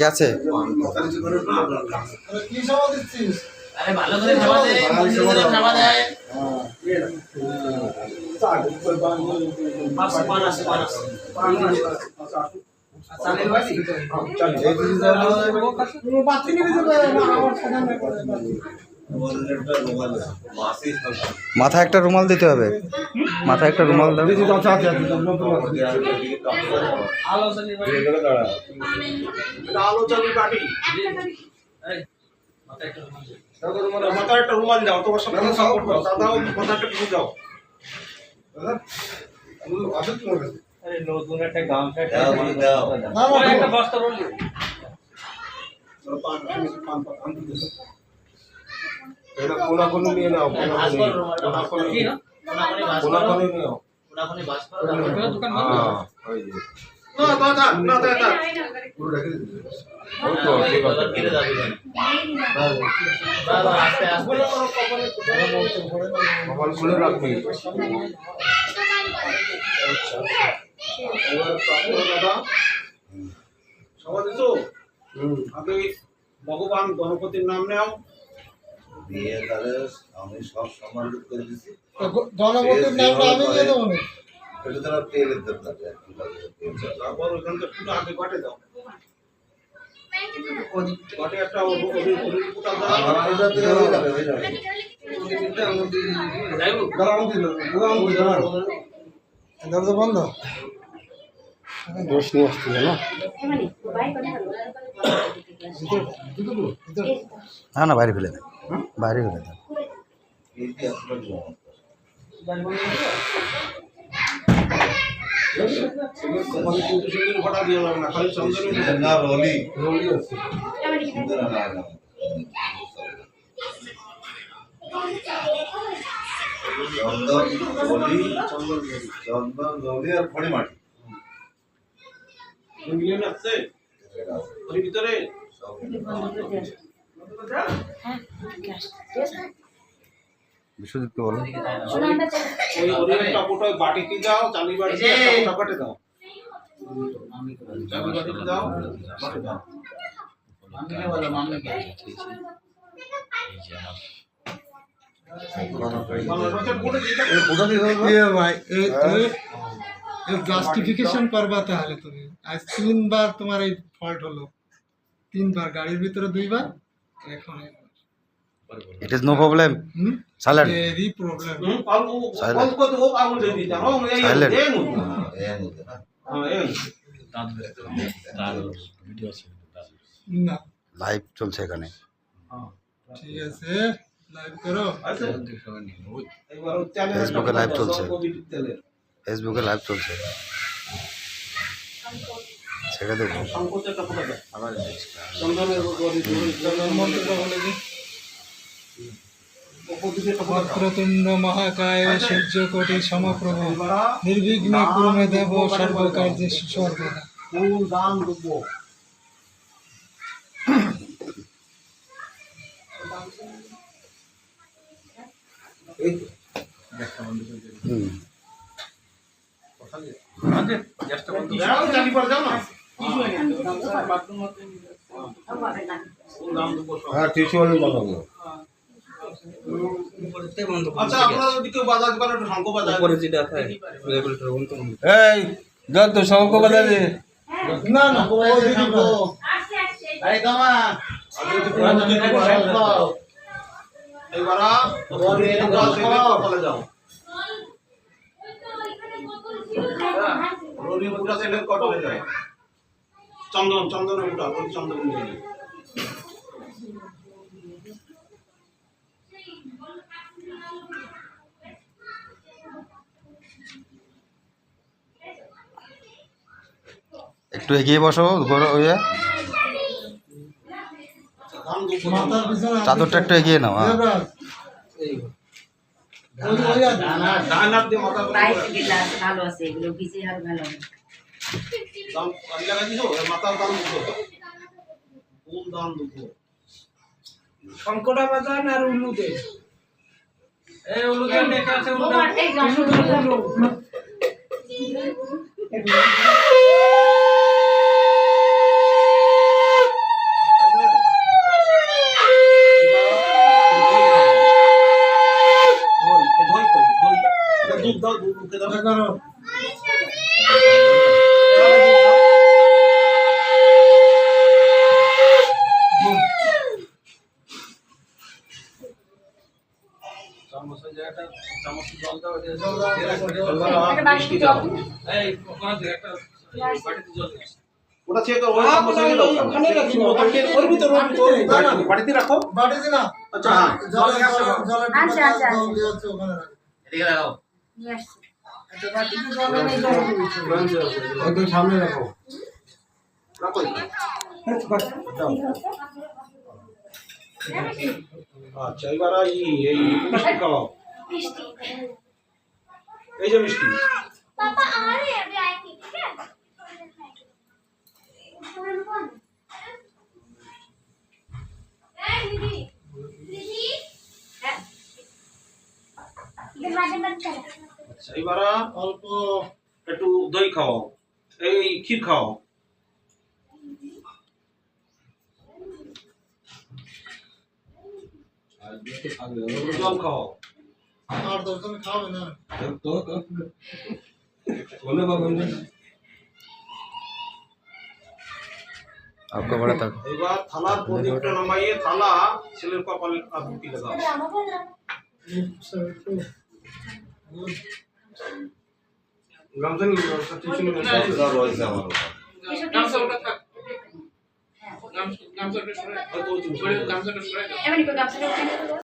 গেছে। আরে ভালো করে খাওয়া দে, মন্দিরে খাওয়া দেয়। মাথায় একটা রুমাল দিতে হবে, মাথায় একটা রুমাল দাও। মাথায় একটা রুমাল দাও, তোমার সাথে সাপোর্ট দাও, দাদাও মাথায় একটা কিছু দাও। আরে নতুন একটা গামছা দাও, একটা বস্তা রইল। এটা কোনা কোন নিয়ে নাও, কোনা কোন কি না, কোনা কোন নিয়ে নাও, কোনা কোন বাস করো, দোকান বন্ধ। হ্যাঁ ওই যে না দাদা পুরো রেখে দিন। ওই তো ঠিক আছে, কেটে যাবে বাবা, আস্তে আস্তে কপাল খুলে রাখবি। এবার তারপরে দাদা সবাই দিছো, আপনি ভগবান গণপতির নাম নাও। দিয়ে তাহলে আমি সব সম্মানিত করে দিচ্ছি। গণপতির নামটা আমি দিয়ে দেবো না। এটা তারা তেলের দরকার, তারপর ওখান থেকে পুরো আগে ঘটে দাও, ঘটে একটা ফুটা দাও। এটা তেল হয়ে যাবে, হয়ে যাবে। দরজা বন্ধ, দোষ নিয়ে আসছিল না। না না, বাইরে ফেলে দেন, বাইরে ফেলে দেন। এইটি আসলে ঘটা দিয়ে না, খালি চন্দন না রলি আছে। সুন্দর না চন্দন রলি, চন্দন রলি আর খড়ি মাটি মিলিয়ন আছে ওর ভিতরে। বিশ্বজিৎকে বলো। ওই ওরিয়েন্টটা পুরো বাটিতে দাও, চালি বাটিতে একটা কাটে দাও, চালি বাটিতে দাও, বাটি দাও। মাম্মিকে বলো, মাম্মিকে। জাস্টিফিকেশন করবা তাহলে তুমি। আজ 3 বার তোমার এই ফল্ট হলো, 3 বার গাড়ির ভিতরে 2 বার, এখন it is no problem, silent very problem. Call কত ও আগুন দিয়ে দিতা ও এই Silent. এই নো হ্যাঁ না হ্যাঁ এই না লাইভ চলছে এখানে। ঠিক আছে, লাইভ করো। আচ্ছা এবার চ্যানেল ফেসবুকে লাইভ চলছে, পজিটিভ তেলের ফেসবুকে লাইভ চলছে, সেটা দেখো। সংকোচটা ফুটা দাও আবার চন্দনের গদি চন্দন মন্ত্রটা বলে দি বক্রতুণ্ড মহাকায় সূর্যকোটি সমপ্রভ নির্বিঘ্নে কুরুমে দেব সর্বকার্যে সর্বদা। ফুল দান দেব। এই হুম, আচ্ছা গ্যাসটা বন্ধ যাও, চালি পড় যাও না। ফুল দান দেব। হ্যাঁ টিস্যু আমি বানাবো। আচ্ছা আপনারা যদি কেউ বাজাজ করে একটু শঙ্খ বাজায় উপরে যেটা থাকে রেগুলেটর বন্ধ করুন। এই যত শঙ্খ বাজাবে না না ওই দিকে এই দামা এইবারা রবি কলে যাও, রবি মুদ্রা সেলের কটলে যায়। চন্দন চন্দনের মুদ্রা রবি চন্দন নিয়ে যাও। একটু এগিয়ে বসো, ওই মাথার পিছনে চাদরটা একটু এগিয়ে নাও। হ্যাঁ, ডান হাত দিয়ে মাথা লাইট গ্লাস ভালো আছে, এগুলো ভিজে আর ভালো না। দাম আমি লাগা দিছো মাথার দাম দেবো, ফুল দাম দেবো। শঙ্কটা বাজান আর উলুদে। এই উলুদের লেখা আছে ও মাঠে গান একটা চামচ জল দাও এটা জল দাও, জল দাও। একটা বাটি জল দিন। এই ওখান থেকে একটা বাটিতে জল নিয়ে আসো। ওটা চেক করো, ওই বসে গেল ওখানে রাখি, ওর ভিতর বাড়িতে রাখো। বাটিতে না, আচ্ছা হ্যাঁ জলের জলের আচ্ছা, আচ্ছা, জল দিয়ে হচ্ছে ওখানে রাখি। এদিকে লাগাও। নিয়ে আসছি। একটা বাটিতে জল এনে জল দিচ্ছি। একদম সামনে রাখো, রাখো। আচ্ছা এবার এই মিষ্টি খাওয়াও, এই যে মিষ্টি। पापा आ रहे हैं अभी आएंगे ठीक है दीदी दीदी दरवाजा बंद कर আচ্ছা এবার অল্প একটু দই খাওয়াও, এই ক্ষীর খাওয়াও। জল খাওয়াও। আর 10 জন খাবে না। आपका बड़ा था এবার থালার প্রদীপটা নামাইয়ে থালা ছেলের কপালে আবৃত্তি লাগাও। গামছা নিয়ে যাও, টিস্যু নিয়ে যাও। এটা রয়েছে আমার উপর। গামছা ওটা থাক। গামছাটা সরাই দাও। এমনি করে গামছাটা উঠিয়ে